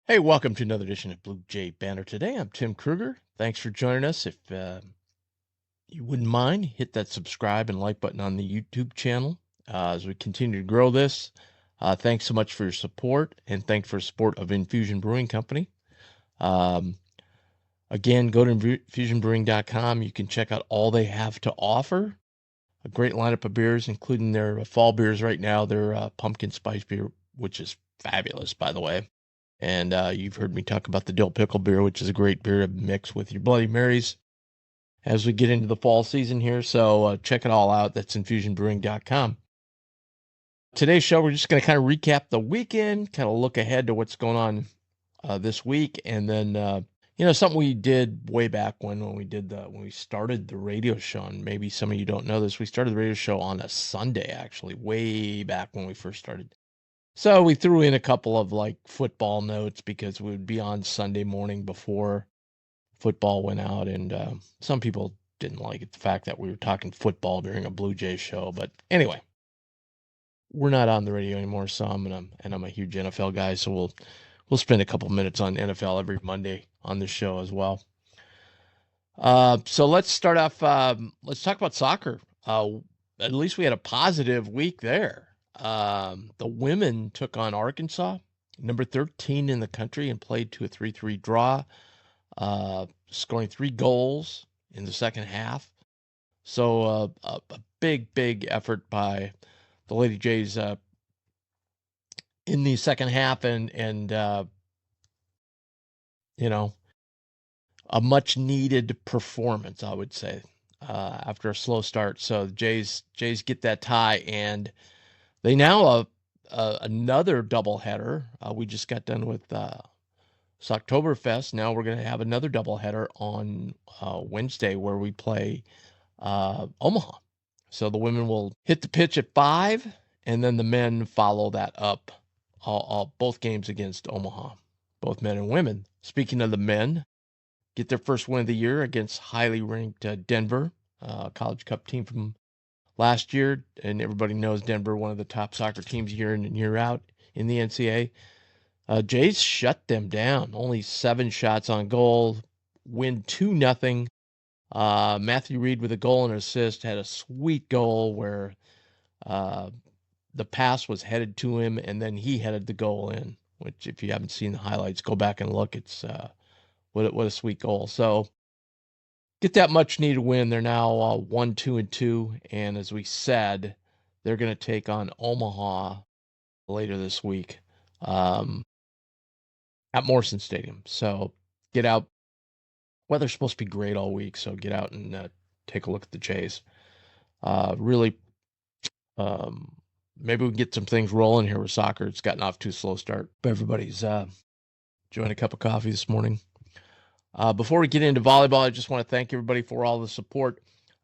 Hey, welcome to another edition of Blue Jay Banner Today. I'm Tim Kruger. Thanks for joining us. If you wouldn't mind, hit that subscribe and like button on the YouTube channel as we continue to grow this. Thanks so much for your support, and thanks for support of Infusion Brewing Company. Again, go to infusionbrewing.com. You can check out all they have to offer. A great lineup of beers, including their fall beers right now. Their pumpkin spice beer, which is fabulous, by the way. And you've heard me talk about the dill pickle beer, which is a great beer to mix with your Bloody Marys as we get into the fall season here. So check it all out. That's infusionbrewing.com. Today's show, we're just going to kind of recap the weekend, kind of look ahead to what's going on this week, and then something we did way back when we started the radio show. And maybe some of you don't know this. We started the radio show on a Sunday, actually, way back when we first started. So we threw in a couple of like football notes because we would be on Sunday morning before football went out, and some people didn't like it, the fact that we were talking football during a Blue Jays show. But anyway, we're not on the radio anymore, so I'm a huge NFL guy, so we'll spend a couple minutes on NFL every Monday on this show as well. So let's start off. Let's talk about soccer. At least we had a positive week there. The women took on Arkansas, number 13 in the country, and played to a 3-3 draw, scoring 3 goals in the second half. So a big effort by the Lady Jays in the second half, and a much needed performance, I would say, after a slow start. So the Jays get that tie, and they now another doubleheader. We just got done with Oktoberfest. Now we're going to have another doubleheader on Wednesday where we play Omaha. So the women will hit the pitch at 5, and then the men follow that up. Both games against Omaha, both men and women. Speaking of the men, get their first win of the year against highly ranked Denver, College Cup team from last year, and everybody knows Denver, one of the top soccer teams year in and year out in the NCAA. Jays shut them down. Only 7 shots on goal. Win 2-0. Matthew Reed with a goal and an assist had a sweet goal where the pass was headed to him, and then he headed the goal in, which if you haven't seen the highlights, go back and look. It's what a sweet goal. So get that much needed win. They're now 1-2-2, and as we said, they're going to take on Omaha later this week at Morrison Stadium. So get out. Weather's supposed to be great all week, so get out and take a look at the Jays. Really, maybe we can get some things rolling here with soccer. It's gotten off to a slow start, but everybody's enjoying a cup of coffee this morning. Before we get into volleyball, I just want to thank everybody for all the support.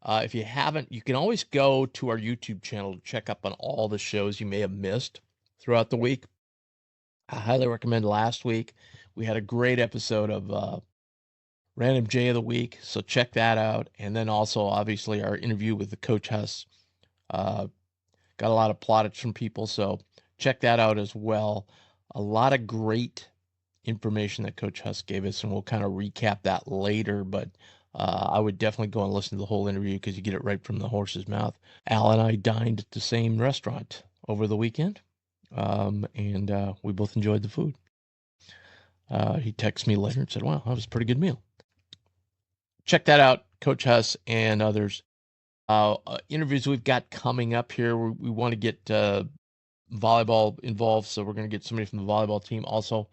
If you haven't, you can always go to our YouTube channel to check up on all the shows you may have missed throughout the week. I highly recommend last week. We had a great episode of Random J of the Week, so check that out. And then also, obviously, our interview with the Coach Huss. Got a lot of plaudits from people, so check that out as well. A lot of great information that Coach Huss gave us, and we'll kind of recap that later, but I would definitely go and listen to the whole interview because you get it right from the horse's mouth. Al and I dined at the same restaurant over the weekend, and we both enjoyed the food. He texted me later and said, wow, that was a pretty good meal. Check that out, Coach Huss and others. Interviews we've got coming up here. We want to get volleyball involved, so we're going to get somebody from the volleyball team. Also,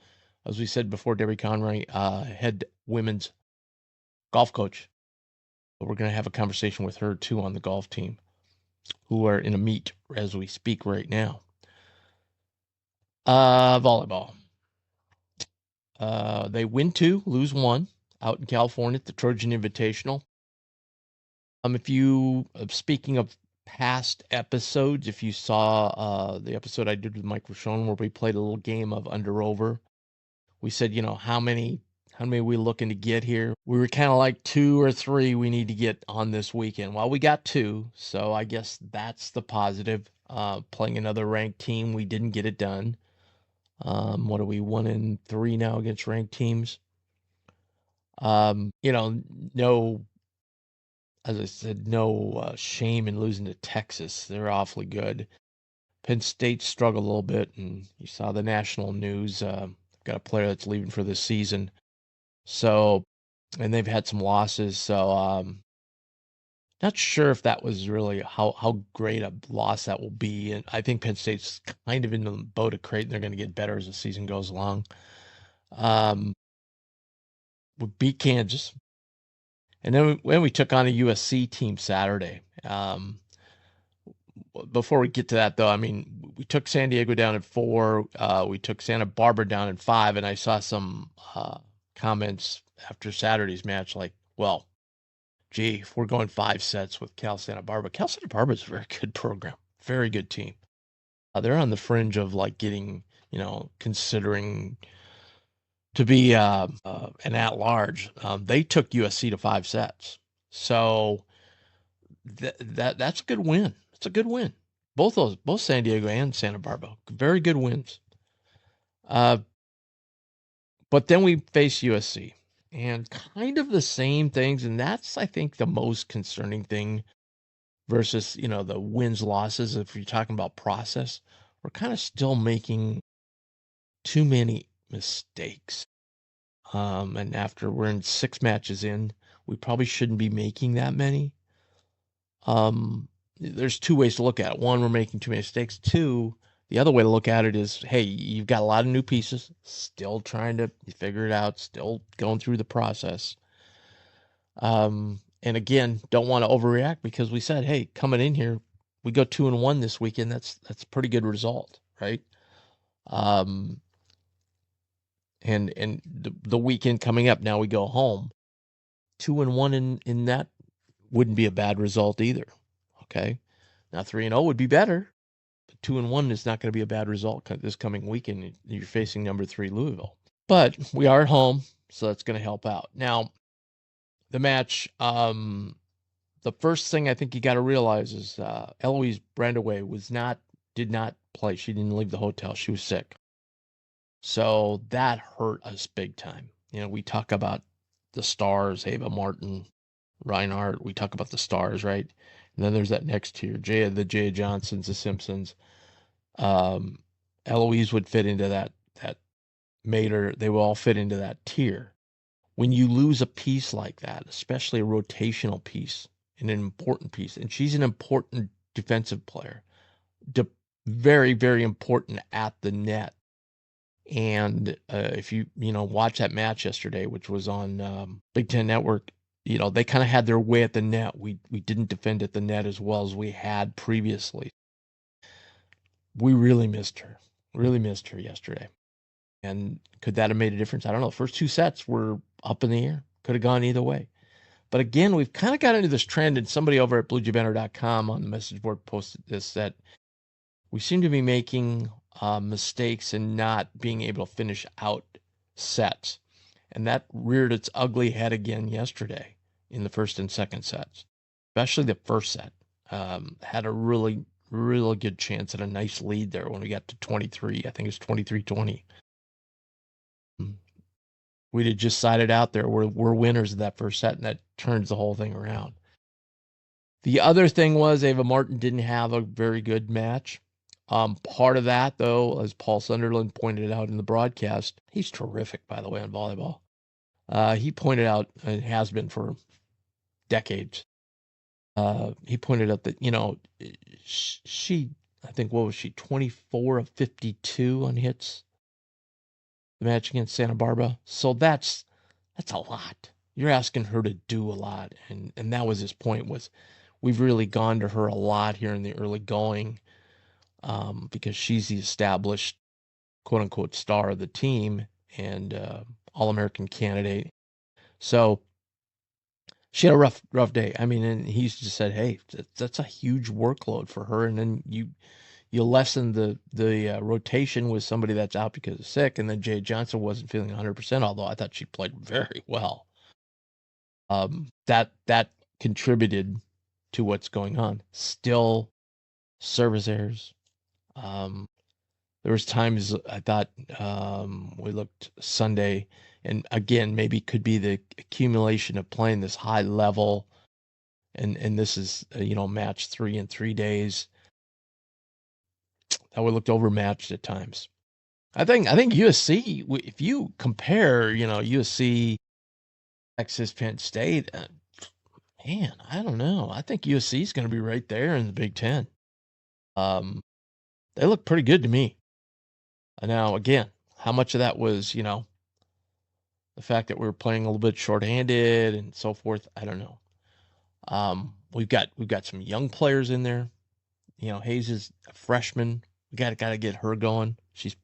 as we said before, Debbie Conroy, head women's golf coach. But we're going to have a conversation with her, too, on the golf team, who are in a meet as we speak right now. Volleyball. They win 2, lose 1 out in California at the Trojan Invitational. If you, speaking of past episodes, if you saw the episode I did with Mike Rochon where we played a little game of under-over, we said, how many are we looking to get here? We were kind of like 2 or 3 we need to get on this weekend. Well, we got 2, so I guess that's the positive. Playing another ranked team, we didn't get it done. What are we, 1-3 now against ranked teams? No, as I said, no shame in losing to Texas. They're awfully good. Penn State struggled a little bit, and you saw the national news. Got a player that's leaving for this season. So, and they've had some losses. So, not sure if that was really how great a loss that will be. And I think Penn State's kind of in the boat of Creighton. They're going to get better as the season goes along. We beat Kansas. And then when we took on a USC team Saturday. Before we get to that, though, I mean, we took San Diego down at 4. We took Santa Barbara down at 5. And I saw some comments after Saturday's match like, well, gee, if we're going 5 sets with Cal Santa Barbara is a very good program, very good team. They're on the fringe of like getting, considering to be an at-large. They took USC to 5 sets, so that's a good win. It's a good win. Both San Diego and Santa Barbara, very good wins. But then we face USC. And kind of the same things, and that's, I think, the most concerning thing versus, the wins, losses. If you're talking about process, we're kind of still making too many mistakes. And after we're in 6 matches in, we probably shouldn't be making that many. There's 2 ways to look at it. 1, we're making too many mistakes. 2, the other way to look at it is, hey, you've got a lot of new pieces, still trying to figure it out, still going through the process. And again, don't want to overreact because we said, hey, coming in here, we go 2-1 this weekend. That's a pretty good result, right? And the weekend coming up, now we go home. 2-1 in that wouldn't be a bad result either. Okay, now 3-0 would be better, but 2-1 is not going to be a bad result this coming weekend. You're facing number 3 Louisville, but we are at home, so that's going to help out. Now, the match, the first thing I think you got to realize is Eloise Brandaway did not play. She didn't leave the hotel. She was sick. So that hurt us big time. We talk about the stars, Ava Martin, Reinhardt. We talk about the stars, right? And then there's that next tier, the Jaya Johnsons, the Simpsons. Eloise would fit into that Mater. They will all fit into that tier. When you lose a piece like that, especially a rotational piece, an important piece, and she's an important defensive player, very, very important at the net. And if you watch that match yesterday, which was on Big Ten Network, they kind of had their way at the net. We didn't defend at the net as well as we had previously. We really missed her yesterday. And could that have made a difference? I don't know. The first 2 sets were up in the air. Could have gone either way. But again, we've kind of got into this trend, and somebody over at bluejaybanner.com on the message board posted this, that we seem to be making mistakes and not being able to finish out sets. And that reared its ugly head again yesterday in the first and second sets, especially the first set. Had a really, really good chance at a nice lead there when we got to 23. I think it's 23-20. We'd have just sided out there. We're winners of that first set, and that turns the whole thing around. The other thing was Ava Martin didn't have a very good match. Part of that, though, as Paul Sunderland pointed out in the broadcast, he's terrific, by the way, on volleyball. He pointed out, and has been for decades, he pointed out that, she, I think, what was she, 24 of 52 on hits, the match against Santa Barbara. So that's a lot. You're asking her to do a lot. And that was his point, was we've really gone to her a lot here in the early going, because she's the established quote-unquote star of the team and All-American candidate. So she had a rough day. I mean, and he's just said, hey, that's a huge workload for her. And then you lessen the rotation with somebody that's out because of sick. And then Jay Johnson wasn't feeling 100%, although I thought she played very well. That contributed to what's going on. Still service errors. there was times I thought we looked Sunday, and again, maybe could be the accumulation of playing this high level, and this is match 3 in 3 days. That we looked overmatched at times. I think USC, if you compare, USC, Texas, Penn State, man, I don't know. I think USC is going to be right there in the Big Ten. They look pretty good to me. Now, again, how much of that was, the fact that we were playing a little bit shorthanded and so forth, I don't know. We've got some young players in there. Hayes is a freshman. We got to get her going. She's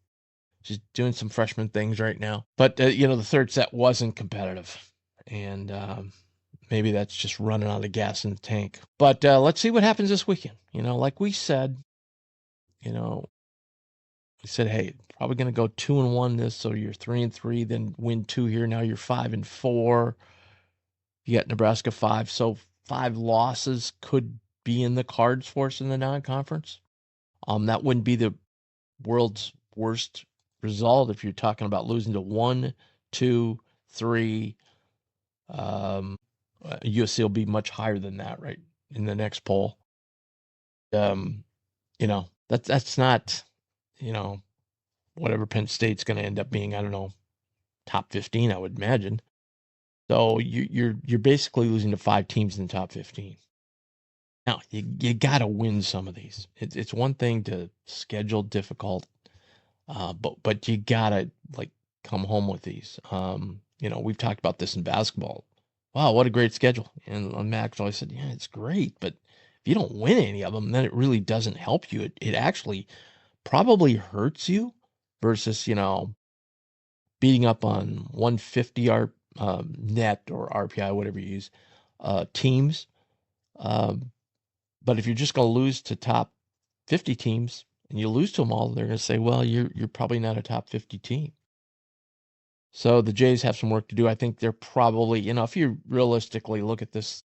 doing some freshman things right now. But the third set wasn't competitive, and maybe that's just running out of gas in the tank. But let's see what happens this weekend. Like we said, we said, hey, probably going to go 2-1 this, so you're 3-3, then win 2 here. Now you're 5-4. You got Nebraska 5, so 5 losses could be in the cards for us in the non-conference. That wouldn't be the world's worst result if you're talking about losing to 1, 2, 3. USC will be much higher than that, right, in the next poll. That's not, whatever Penn State's going to end up being. I don't know, top 15, I would imagine. So you're basically losing to 5 teams in the top 15. Now you got to win some of these. It's one thing to schedule difficult, but you gotta come home with these. We've talked about this in basketball. Wow, what a great schedule! And Max always said, yeah, it's great, but if you don't win any of them, then it really doesn't help you. It actually probably hurts you versus beating up on 150 net or RPI, whatever you use, teams. But if you're just going to lose to top 50 teams and you lose to them all, they're going to say, well, you're probably not a top 50 team. So the Jays have some work to do. I think they're probably, if you realistically look at this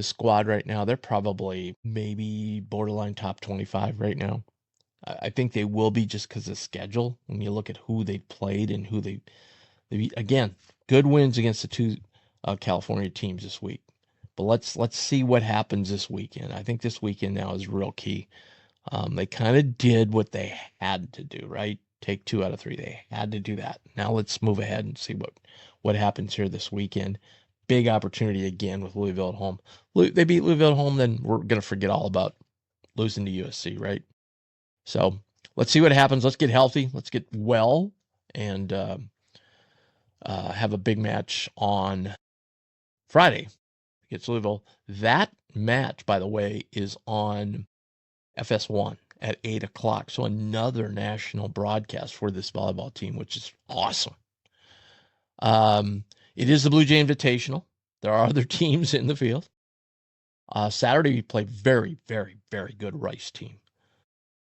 squad right now, they're probably maybe borderline top 25 right now. I think they will be just because of schedule. When you look at who they played and who they again, good wins against the 2 California teams this week. But let's see what happens this weekend. I think this weekend now is real key. They kind of did what they had to do, right? Take 2 out of 3. They had to do that. Now let's move ahead and see what happens here this weekend. Big opportunity again with Louisville at home. They beat Louisville at home, then we're going to forget all about losing to USC, right? So let's see what happens. Let's get healthy. Let's get well and have a big match on Friday against Louisville. That match, by the way, is on FS1 at 8 o'clock. So another national broadcast for this volleyball team, which is awesome. It is the Blue Jay Invitational. There are other teams in the field. Saturday, we play very, very, very good Rice team.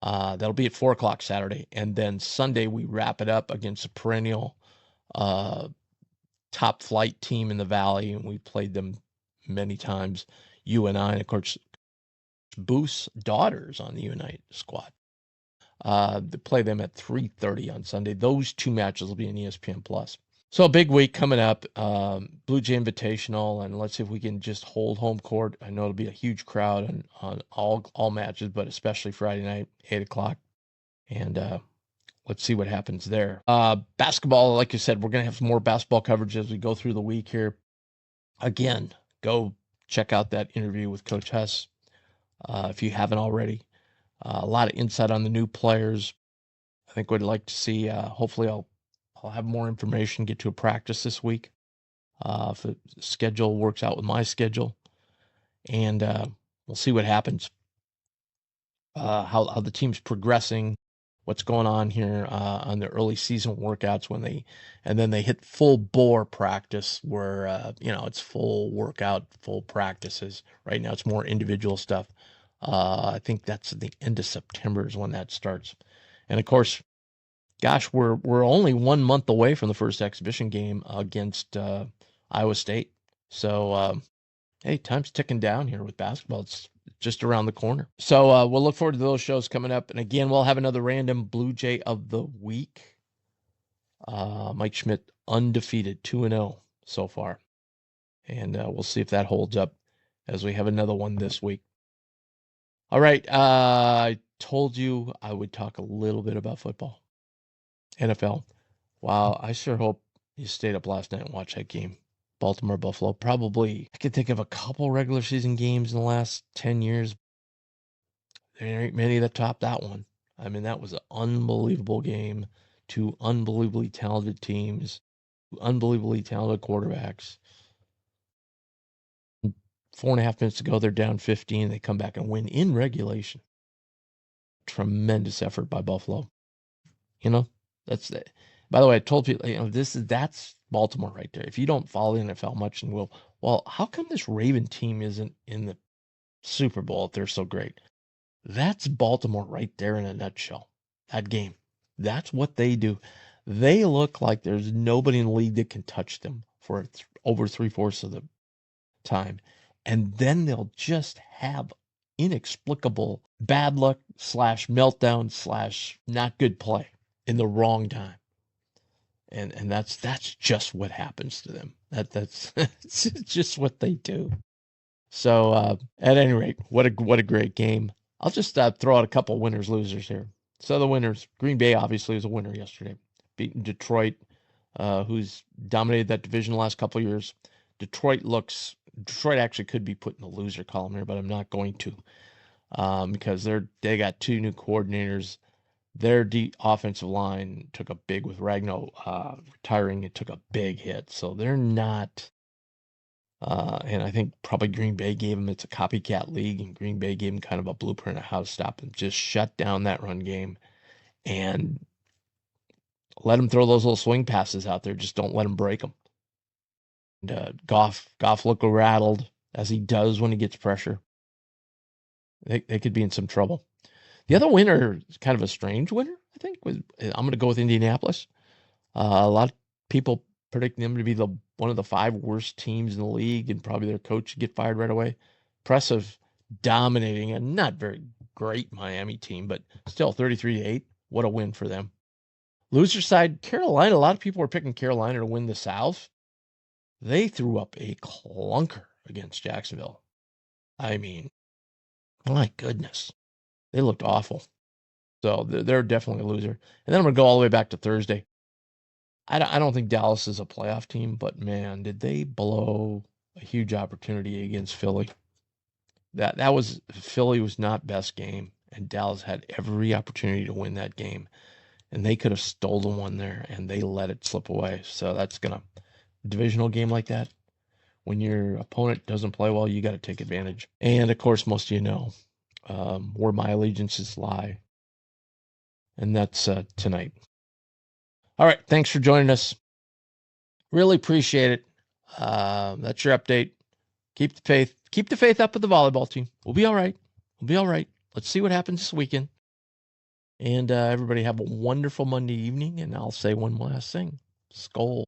That'll be at 4 o'clock Saturday. And then Sunday, we wrap it up against a perennial top flight team in the Valley, and we played them many times, UNI, and of course, Booth's daughters on the UNI squad. They play them at 3:30 on Sunday. Those 2 matches will be in ESPN Plus. So a big week coming up, Blue Jay Invitational, and let's see if we can just hold home court. I know it'll be a huge crowd on all matches, but especially Friday night, 8 o'clock. And let's see what happens there. Basketball, like you said, we're going to have some more basketball coverage as we go through the week here. Again, go check out that interview with Coach Hess if you haven't already. A lot of insight on the new players. I think we'd like to see, hopefully I'll have more information, get to a practice this week if the schedule works out with my schedule. And we'll see what happens, how the team's progressing, what's going on here on the early season workouts and then they hit full bore practice where, it's full workout, full practices. Right now it's more individual stuff. I think that's the end of September is when that starts. And of course, gosh, we're only 1 month away from the first exhibition game against Iowa State. So, hey, time's ticking down here with basketball. It's just around the corner. So we'll look forward to those shows coming up. And again, we'll have another random Blue Jay of the week. Mike Schmidt, undefeated, 2-0 so far. And we'll see if that holds up as we have another one this week. All right. I told you I would talk a little bit about football. NFL. Wow. I sure hope you stayed up last night and watched that game. Baltimore, Buffalo. Probably, I can think of a couple regular season games in the last 10 years. There ain't many that top that one. I mean, that was an unbelievable game. Two unbelievably talented teams, unbelievably talented quarterbacks. 4.5 minutes to go, they're down 15. They come back and win in regulation. Tremendous effort by Buffalo. You know, that's it. By the way, I told people, that's Baltimore right there. If you don't follow the NFL much, and well, how come this Raven team isn't in the Super Bowl if they're so great? That's Baltimore right there in a nutshell. That game. That's what they do. They look like there's nobody in the league that can touch them for over 3/4 of the time. And then they'll just have inexplicable bad luck / meltdown / not good play in the wrong time. And that's just what happens to them. That's just what they do. So at any rate, what a great game. I'll just throw out a couple winners, losers here. So the winners, Green Bay obviously was a winner yesterday, beating Detroit, who's dominated that division the last couple of years. Detroit actually could be put in the loser column here, but I'm not going to, because they got two new coordinators. Their offensive line took a big, with Ragnow retiring, it took a big hit. So they're not, and I think probably Green Bay gave them, it's a copycat league, and Green Bay gave them kind of a blueprint of how to stop them. Just shut down that run game and let them throw those little swing passes out there. Just don't let them break them. And Goff looked rattled, as he does when he gets pressure. They could be in some trouble. The other winner is kind of a strange winner, I think. I'm going to go with Indianapolis. A lot of people predicting them to be one of the 5 worst teams in the league, and probably their coach get fired right away. Impressive, dominating a not very great Miami team, but still 33-8. What a win for them. Loser side, Carolina. A lot of people were picking Carolina to win the South. They threw up a clunker against Jacksonville. I mean, my goodness. They looked awful. So they're definitely a loser. And then I'm going to go all the way back to Thursday. I don't think Dallas is a playoff team, but man, did they blow a huge opportunity against Philly. Philly was not best game, and Dallas had every opportunity to win that game. And they could have stolen one there, and they let it slip away. So that's divisional game like that, when your opponent doesn't play well, you got to take advantage. And of course, most of you know where my allegiances lie, and that's tonight. All right, thanks for joining us. Really appreciate it. That's your update. Keep the faith. Keep the faith up with the volleyball team. We'll be all right. We'll be all right. Let's see what happens this weekend. And everybody have a wonderful Monday evening. And I'll say one last thing. Skol.